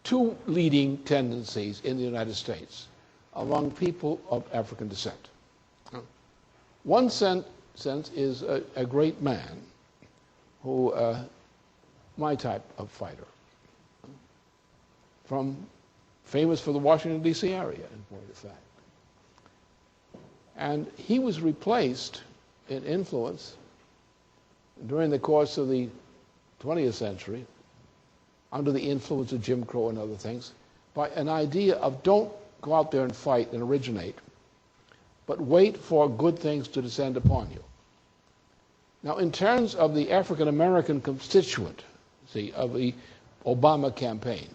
two leading tendencies in the United States among people of African descent. One sense is a great man who, my type of fighter, famous for the Washington, D.C. area, in point of fact. And he was replaced in influence during the course of the 20th century, under the influence of Jim Crow and other things, by an idea of don't go out there and fight and originate, but wait for good things to descend upon you. Now, in terms of the African-American constituent, of the Obama campaign,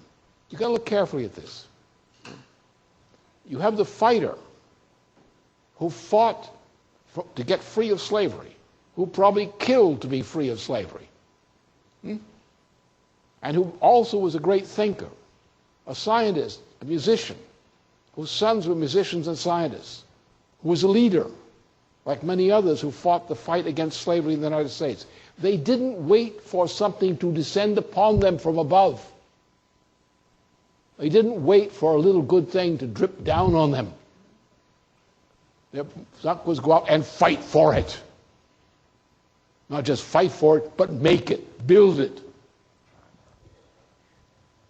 you've got to look carefully at this. You have the fighter who fought to get free of slavery, who probably killed to be free of slavery, and who also was a great thinker, a scientist, a musician, whose sons were musicians and scientists, who was a leader, like many others who fought the fight against slavery in the United States. They didn't wait for something to descend upon them from above. They didn't wait for a little good thing to drip down on them. Their stuff was go out and fight for it. Not just fight for it, but make it, build it.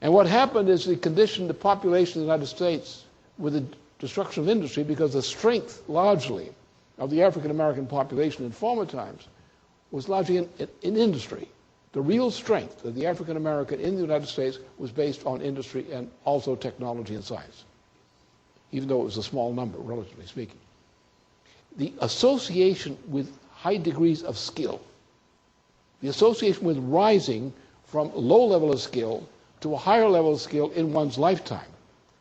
And what happened is they conditioned the population of the United States with the destruction of industry, because the strength, largely, of the African-American population in former times was largely in industry. The real strength of the African-American in the United States was based on industry and also technology and science, even though it was a small number, relatively speaking. The association with high degrees of skill, the association with rising from low level of skill to a higher level of skill in one's lifetime,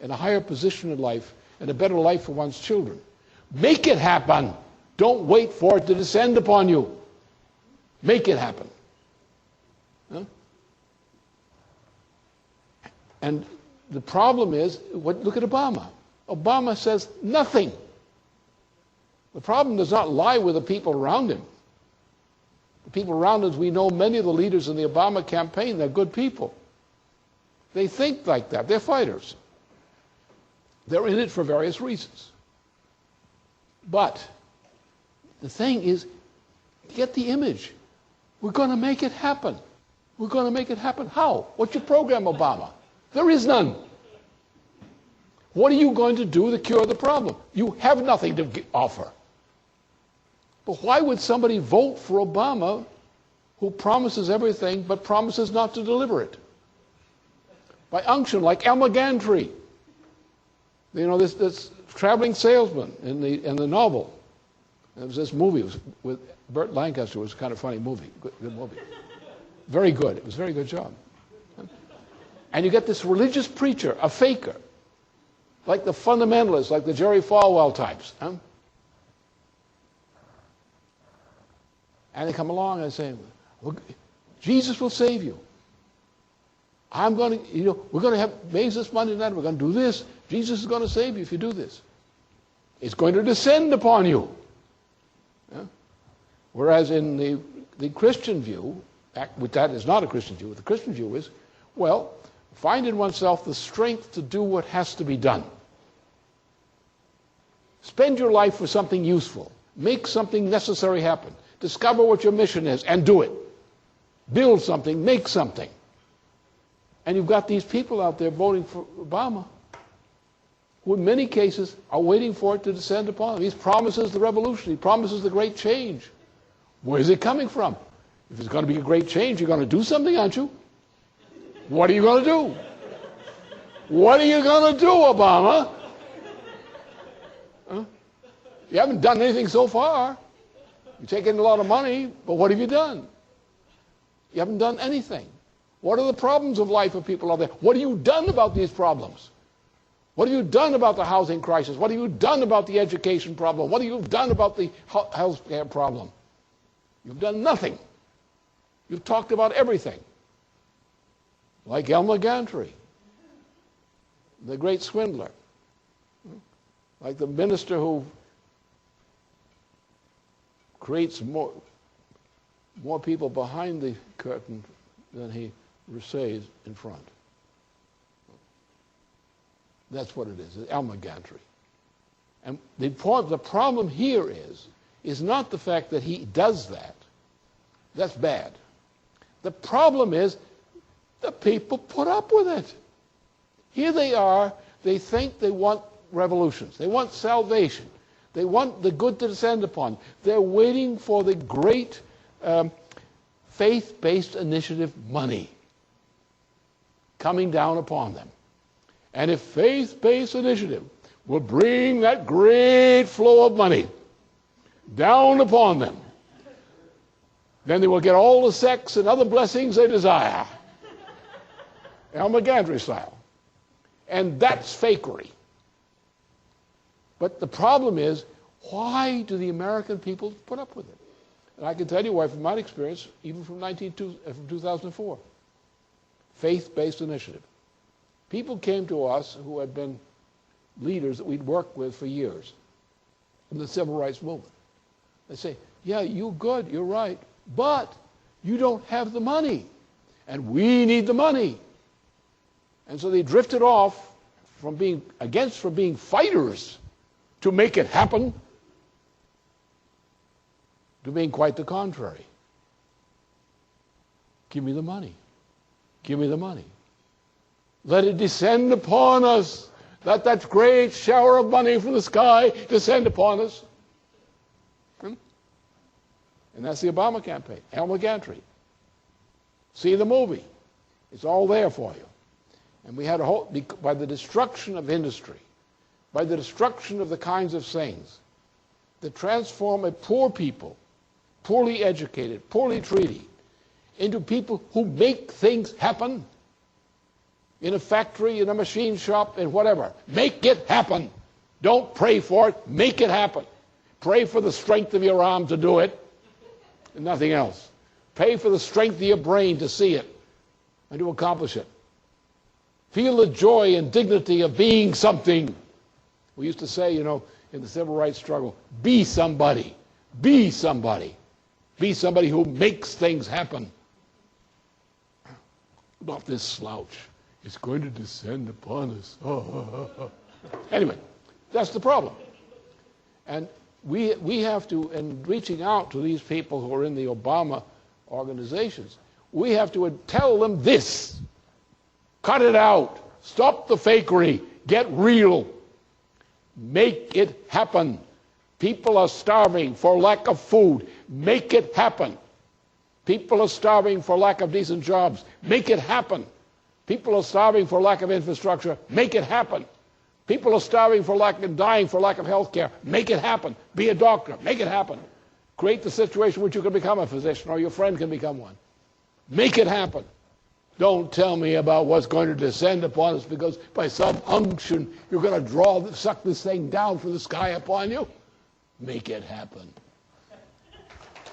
and a higher position in life, and a better life for one's children. Make it happen. Don't wait for it to descend upon you. Make it happen. Huh? And the problem is, look at Obama. Obama says nothing. The problem does not lie with the people around him. The people around us, we know many of the leaders in the Obama campaign, they're good people. They think like that. They're fighters. They're in it for various reasons. But the thing is, get the image. We're going to make it happen. We're going to make it happen. How? What's your program, Obama? There is none. What are you going to do to cure the problem? You have nothing to offer. But why would somebody vote for Obama who promises everything but promises not to deliver it? By unction, like Elmer Gantry. You know, this traveling salesman in the novel. There was this movie, it was with Burt Lancaster. It was a kind of funny movie, good movie. Very good. It was a very good job. And you get this religious preacher, a faker, like the fundamentalists, like the Jerry Falwell types. And they come along and say, well, Jesus will save you. I'm going to, we're going to have raise this money tonight. We're going to do this. Jesus is going to save you if you do this. It's going to descend upon you. Yeah? Whereas in the Christian view, that is not a Christian view. The Christian view is, well, find in oneself the strength to do what has to be done. Spend your life for something useful. Make something necessary happen. Discover what your mission is and do it. Build something, make something. And you've got these people out there voting for Obama who in many cases are waiting for it to descend upon them. He promises the revolution. He promises the great change. Where is it coming from? If it's going to be a great change, you're going to do something, aren't you? What are you going to do? What are you going to do, Obama? Huh? You haven't done anything so far. You've taken a lot of money, but what have you done? You haven't done anything. What are the problems of life of people out there? What have you done about these problems? What have you done about the housing crisis? What have you done about the education problem? What have you done about the health care problem? You've done nothing. You've talked about everything. Like Elmer Gantry, the great swindler. Like the minister who creates more people behind the curtain than he receives in front. That's what it is, Elmer Gantry. And the problem here is not the fact that he does that. That's bad. The problem is the people put up with it. Here they are. They think they want revolutions. They want salvation. They want the good to descend upon. They're waiting for the great faith-based initiative money coming down upon them. And if faith-based initiative will bring that great flow of money down upon them, then they will get all the sex and other blessings they desire. Elmer Gantry style. And that's fakery. But the problem is, why do the American people put up with it? And I can tell you why from my experience, even from 2004. Faith-based initiative. People came to us who had been leaders that we'd worked with for years in the civil rights movement. They say, yeah, you're good, you're right, but you don't have the money, and we need the money. And so they drifted off from being fighters to make it happen, to being quite the contrary. Give me the money. Give me the money. Let it descend upon us. Let that great shower of money from the sky descend upon us. And that's the Obama campaign. Elmer Gantry. See the movie. It's all there for you. And we had by the destruction of industry, by the destruction of the kinds of things that transform a poor people, poorly educated, poorly treated, into people who make things happen in a factory, in a machine shop, in whatever. Make it happen. Don't pray for it. Make it happen. Pray for the strength of your arm to do it and nothing else. Pray for the strength of your brain to see it and to accomplish it. Feel the joy and dignity of being something. We used to say, in the civil rights struggle, be somebody. Be somebody. Be somebody who makes things happen. Not this slouch. It's going to descend upon us. Anyway, that's the problem. And we have to, in reaching out to these people who are in the Obama organizations, we have to tell them this. Cut it out. Stop the fakery. Get real. Make it happen. People are starving for lack of food. Make it happen. People are starving for lack of decent jobs. Make it happen. People are starving for lack of infrastructure. Make it happen. People are starving for lack and dying for lack of health care. Make it happen. Be a doctor. Make it happen. Create the situation where you can become a physician or your friend can become one. Make it happen. Don't tell me about what's going to descend upon us because by some unction you're going to suck this thing down from the sky upon you. Make it happen.